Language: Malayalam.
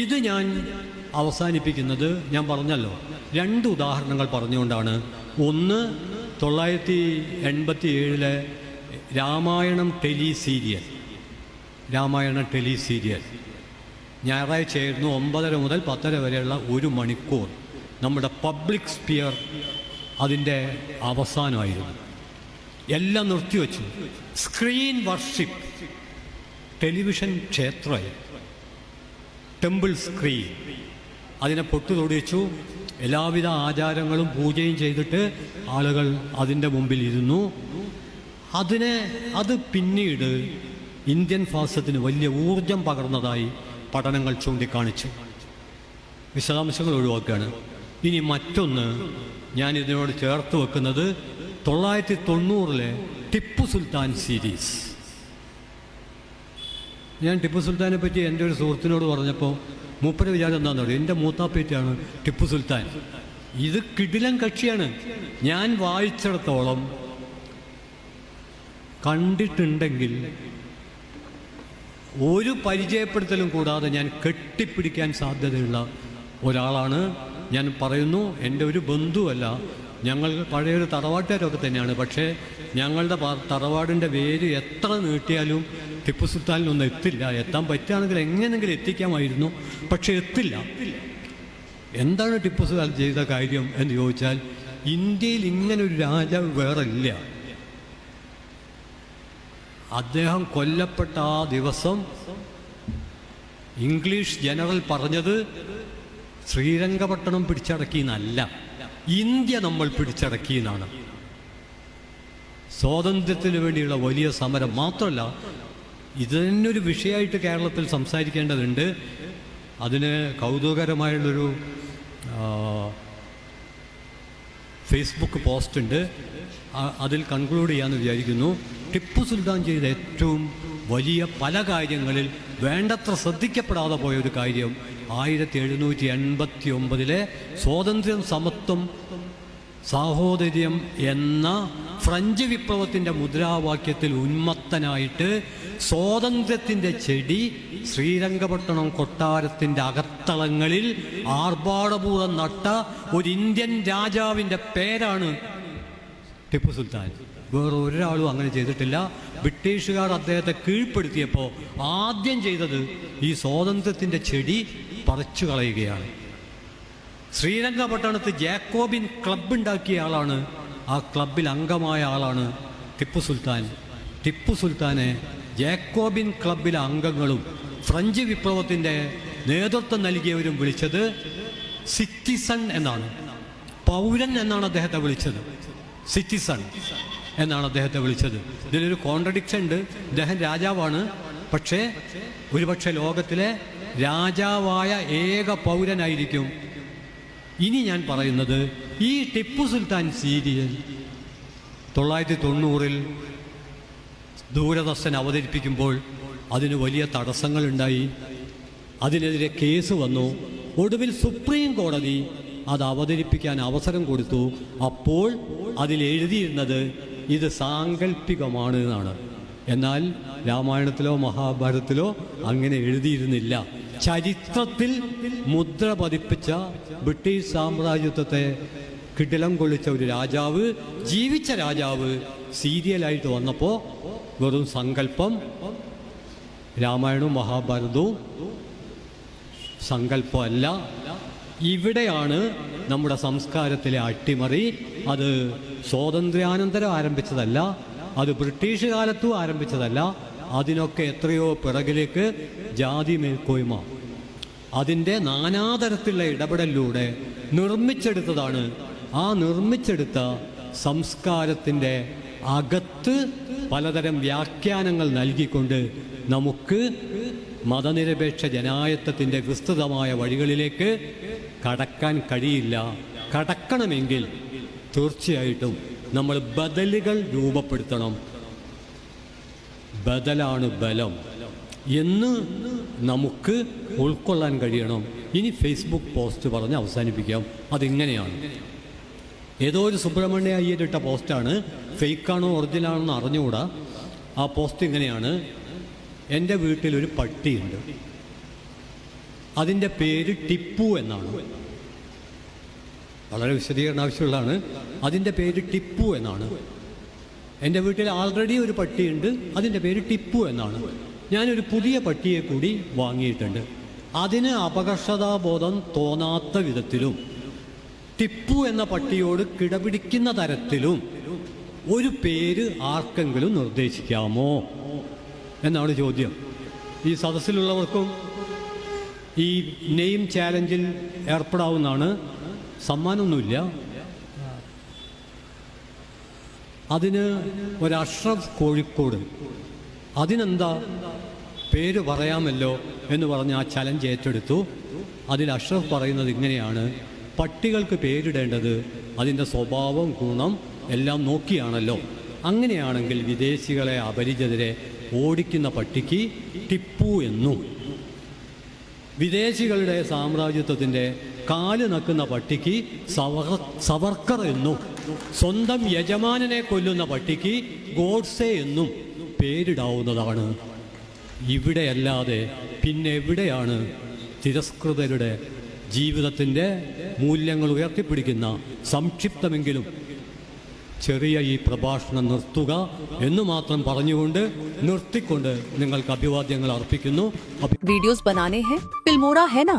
ഇത് ഞാൻ അവസാനിപ്പിക്കുന്നത് ഞാൻ പറഞ്ഞല്ലോ 2 ഉദാഹരണങ്ങൾ പറഞ്ഞുകൊണ്ടാണ്. ഒന്ന് 1987 രാമായണം ടെലി സീരിയൽ ഞായറാഴ്ചയായിരുന്നു 9:30 മുതൽ 10:30 വരെയുള്ള 1 മണിക്കൂർ നമ്മുടെ പബ്ലിക് സ്പിയർ അതിൻ്റെ അവസാനമായിരുന്നു. എല്ലാം നിർത്തിവെച്ചു. സ്ക്രീൻ വർഷിപ്പ്, ടെലിവിഷൻ ക്ഷേത്രമായി, ടെമ്പിൾ സ്ക്രീൻ, അതിനെ പൊട്ടുതൊടിച്ചു. എല്ലാവിധ ആചാരങ്ങളും പൂജയും ചെയ്തിട്ട് ആളുകൾ അതിൻ്റെ മുമ്പിൽ ഇരുന്നു. അത് പിന്നീട് ഇന്ത്യൻ ഫാസിസത്തിന് വലിയ ഊർജം പകർന്നതായി പഠനങ്ങൾ ചൂണ്ടിക്കാണിച്ചു. വിശദാംശങ്ങൾ ഒഴിവാക്കുകയാണ്. ഇനി മറ്റൊന്ന് ഞാൻ ഇതിനോട് ചേർത്ത് വെക്കുന്നത് 1990 ടിപ്പു സുൽത്താൻ സീരീസ്. ഞാൻ ടിപ്പു സുൽത്താനെ പറ്റി എൻ്റെ ഒരു സുഹൃത്തിനോട് പറഞ്ഞപ്പോൾ മൂപ്പരെ വിചാരം എന്താണെന്ന് പറയും, എൻ്റെ മൂത്താപ്പേറ്റാണ് ടിപ്പു സുൽത്താൻ. ഇത് കിടിലൻ കക്ഷിയാണ്. ഞാൻ വായിച്ചിടത്തോളം കണ്ടിട്ടുണ്ടെങ്കിൽ ഒരു പരിചയപ്പെടുത്തലും കൂടാതെ ഞാൻ കെട്ടിപ്പിടിക്കാൻ സാധ്യതയുള്ള ഒരാളാണ്. ഞാൻ പറയുന്നു, എൻ്റെ ഒരു ബന്ധുവല്ല, ഞങ്ങൾ പഴയൊരു തറവാട്ടുകാരൊക്കെ തന്നെയാണ്. പക്ഷേ ഞങ്ങളുടെ തറവാടിൻ്റെ വേര് എത്ര നീട്ടിയാലും ടിപ്പു സുൽത്താനിലൊന്നും എത്തില്ല. എത്താൻ പറ്റുകയാണെങ്കിൽ എങ്ങനെയെങ്കിലും എത്തിക്കാമായിരുന്നു, പക്ഷെ എത്തില്ല. എന്താണ് ടിപ്പു സുൽത്താൻ ചെയ്ത കാര്യം എന്ന് ചോദിച്ചാൽ, ഇന്ത്യയിൽ ഇങ്ങനൊരു രാജാവ് വേറെ ഇല്ല. അദ്ദേഹം കൊല്ലപ്പെട്ട ആ ദിവസം ഇംഗ്ലീഷ് ജനറൽ പറഞ്ഞത് ശ്രീരംഗപട്ടണം പിടിച്ചടക്കിയെന്നല്ല, ഇന്ത്യ നമ്മൾ പിടിച്ചടക്കിയെന്നാണ്. സ്വാതന്ത്ര്യത്തിന് വേണ്ടിയുള്ള വലിയ സമരം മാത്രമല്ല, ഇതിനൊരു വിഷയമായിട്ട് കേരളത്തിൽ സംസാരിക്കേണ്ടതുണ്ട്. അതിന് കൗതുകകരമായുള്ളൊരു ഫേസ്ബുക്ക് പോസ്റ്റ് ഉണ്ട്. അതിൽ കൺക്ലൂഡ് ചെയ്യാമെന്ന് വിചാരിക്കുന്നു. ടിപ്പു സുൽത്താൻ ചെയ്ത ഏറ്റവും വലിയ പല കാര്യങ്ങളിൽ വേണ്ടത്ര ശ്രദ്ധിക്കപ്പെടാതെ പോയൊരു കാര്യം 1789 സ്വാതന്ത്ര്യം, സമത്വം, സാഹോദര്യം എന്ന ഫ്രഞ്ച് വിപ്ലവത്തിൻ്റെ മുദ്രാവാക്യത്തിൽ ഉന്മത്തനായിട്ട് സ്വാതന്ത്ര്യത്തിൻ്റെ ചെടി ശ്രീരംഗപട്ടണം കൊട്ടാരത്തിൻ്റെ അകത്തളങ്ങളിൽ ആർഭാടപൂർവ്വം നട്ട ഒരു ഇന്ത്യൻ രാജാവിൻ്റെ പേരാണ് ടിപ്പു സുൽത്താൻ. വേറെ ഒരാളും അങ്ങനെ ചെയ്തിട്ടില്ല. ബ്രിട്ടീഷുകാർ അദ്ദേഹത്തെ കീഴ്പ്പെടുത്തിയപ്പോൾ ആദ്യം ചെയ്തത് ഈ സ്വാതന്ത്ര്യത്തിൻ്റെ ചെടി പറിച്ചു കളയുകയാണ്. ശ്രീരംഗപട്ടണത്ത് ജാക്കോബിൻ ക്ലബ്ബ് ഉണ്ടാക്കിയ ആളാണ്, ആ ക്ലബിൽ അംഗമായ ആളാണ് ടിപ്പു സുൽത്താൻ. ടിപ്പു സുൽത്താനെ ജാക്കോബിൻ ക്ലബിലെ അംഗങ്ങളും ഫ്രഞ്ച് വിപ്ലവത്തിൻ്റെ നേതൃത്വം നൽകിയവരും വിളിച്ചത് സിറ്റിസൺ എന്നാണ്. പൗരൻ എന്നാണ് അദ്ദേഹത്തെ വിളിച്ചത്. സിറ്റിസൺ എന്നാണ് അദ്ദേഹത്തെ വിളിച്ചത്. ഇതിലൊരു കോൺട്രഡിക്ഷൻ ഉണ്ട്. അദ്ദേഹം രാജാവാണ്, പക്ഷേ ഒരുപക്ഷെ ലോകത്തിലെ രാജാവായ ഏക പൗരനായിരിക്കും. ഇനി ഞാൻ പറയുന്നത്, ഈ ടിപ്പു സുൽത്താൻ സീരിയൽ 1990 ദൂരദർശൻ അവതരിപ്പിക്കുമ്പോൾ അതിന് വലിയ തടസ്സങ്ങളുണ്ടായി. അതിനെതിരെ കേസ് വന്നു. ഒടുവിൽ സുപ്രീം കോടതി അത് അവതരിപ്പിക്കാൻ അവസരം കൊടുത്തു. അപ്പോൾ അതിലെഴുതിയിരുന്നത് ഇത് സാങ്കല്പികമാണ് എന്നാണ്. എന്നാൽ രാമായണത്തിലോ മഹാഭാരതത്തിലോ അങ്ങനെ എഴുതിയിരുന്നില്ല. ചരിത്രത്തിൽ മുദ്ര പതിപ്പിച്ച ബ്രിട്ടീഷ് സാമ്രാജ്യത്വത്തെ കിടിലം കൊള്ളിച്ച ഒരു രാജാവ്, ജീവിച്ച രാജാവ് സീരിയലായിട്ട് വന്നപ്പോൾ വെറും സങ്കല്പം. രാമായണവും മഹാഭാരതവും സങ്കല്പമല്ല. ഇവിടെയാണ് നമ്മുടെ സംസ്കാരത്തിലെ അട്ടിമറി. അത് സ്വാതന്ത്ര്യാനന്തരം ആരംഭിച്ചതല്ല, അത് ബ്രിട്ടീഷ് കാലത്തും ആരംഭിച്ചതല്ല. അതിനൊക്കെ എത്രയോ പിറകിലേക്ക് ജാതി മേൽക്കോയ്മ അതിൻ്റെ നാനാതരത്തിലുള്ള ഇടപെടലിലൂടെ നിർമ്മിച്ചെടുത്തതാണ്. ആ നിർമ്മിച്ചെടുത്ത സംസ്കാരത്തിൻ്റെ അകത്ത് പലതരം വ്യാഖ്യാനങ്ങൾ നൽകിക്കൊണ്ട് നമുക്ക് മതനിരപേക്ഷ ജനായത്വത്തിൻ്റെ വിസ്തൃതമായ വഴികളിലേക്ക് കടക്കാൻ കഴിയില്ല. കടക്കണമെങ്കിൽ തീർച്ചയായിട്ടും നമ്മൾ ബദലുകൾ രൂപപ്പെടുത്തണം. ബദലാണ് ബലം എന്ന് നമുക്ക് ഉൾക്കൊള്ളാൻ കഴിയണം. ഇനി ഫേസ്ബുക്ക് പോസ്റ്റ് പറഞ്ഞ് അവസാനിപ്പിക്കാം. അതിങ്ങനെയാണ്. ഏതോ ഒരു സുബ്രഹ്മണ്യ അയ്യരിട്ട പോസ്റ്റാണ്. ഫേക്കാണോ ഒറിജിനലാണോ എന്ന് അറിഞ്ഞുകൂടാ. ആ പോസ്റ്റ് ഇങ്ങനെയാണ്: എൻ്റെ വീട്ടിലൊരു പട്ടിയുണ്ട്. അതിൻ്റെ പേര് ടിപ്പു എന്നാണ്. വളരെ വിശദീകരണം ആവശ്യമുള്ളതാണ്. അതിൻ്റെ പേര് ടിപ്പു എന്നാണ്. എൻ്റെ വീട്ടിൽ ആൾറെഡി ഒരു പട്ടിയുണ്ട്, അതിൻ്റെ പേര് ടിപ്പു എന്നാണ്. ഞാനൊരു പുതിയ പട്ടിയെ കൂടി വാങ്ങിയിട്ടുണ്ട്. അതിന് അപകർഷതാബോധം തോന്നാത്ത വിധത്തിലും ടിപ്പു എന്ന പട്ടിയോട് കിടപിടിക്കുന്ന തരത്തിലും ഒരു പേര് ആർക്കെങ്കിലും നിർദ്ദേശിക്കാമോ എന്നാണ് ചോദ്യം. ഈ സദസ്സിലുള്ളവർക്കും ഈ നെയിം ചാലഞ്ചിൽ ഏർപ്പെടാവുന്നതാണ്. സമ്മാനമൊന്നുമില്ല. അതിന് ഒരു അഷ്റഫ് കോഴിക്കോട് അതിനെന്താ പേര് പറയാമല്ലോ എന്ന് പറഞ്ഞ് ആ ചലഞ്ച് ഏറ്റെടുത്തു. അതിൽ അഷ്റഫ് പറയുന്നത് ഇങ്ങനെയാണ്: പട്ടികൾക്ക് പേരിടേണ്ടത് അതിൻ്റെ സ്വഭാവം, ഗുണം എല്ലാം നോക്കിയാണല്ലോ. അങ്ങനെയാണെങ്കിൽ വിദേശികളെ അപരിചിതരെ ഓടിക്കുന്ന പട്ടിക്ക് ടിപ്പു എന്നും, വിദേശികളുടെ സാമ്രാജ്യത്വത്തിൻ്റെ കാല് നക്കുന്ന പട്ടിക്ക് സവർക്കർ എന്നും, സ്വന്തം യജമാനനെ കൊല്ലുന്ന പട്ടിക്ക് ഗോഡ്സെ എന്നും പേരിടാവുന്നതാണ്. ഇവിടെയല്ലാതെ പിന്നെ എവിടെയാണ് തിരസ്കൃതരുടെ ജീവിതത്തിൻ്റെ മൂല്യങ്ങൾ ഉയർത്തിപ്പിടിക്കുന്ന സംക്ഷിപ്തമെങ്കിലും ചെറിയ ഈ പ്രഭാഷണം നിർത്തുക എന്ന് മാത്രം പറഞ്ഞുകൊണ്ട് നിർത്തിക്കൊണ്ട് നിങ്ങൾക്ക് അഭിവാദ്യങ്ങൾ അർപ്പിക്കുന്നു. वीडियोस बनाने हैं फिल्मोरा है ना।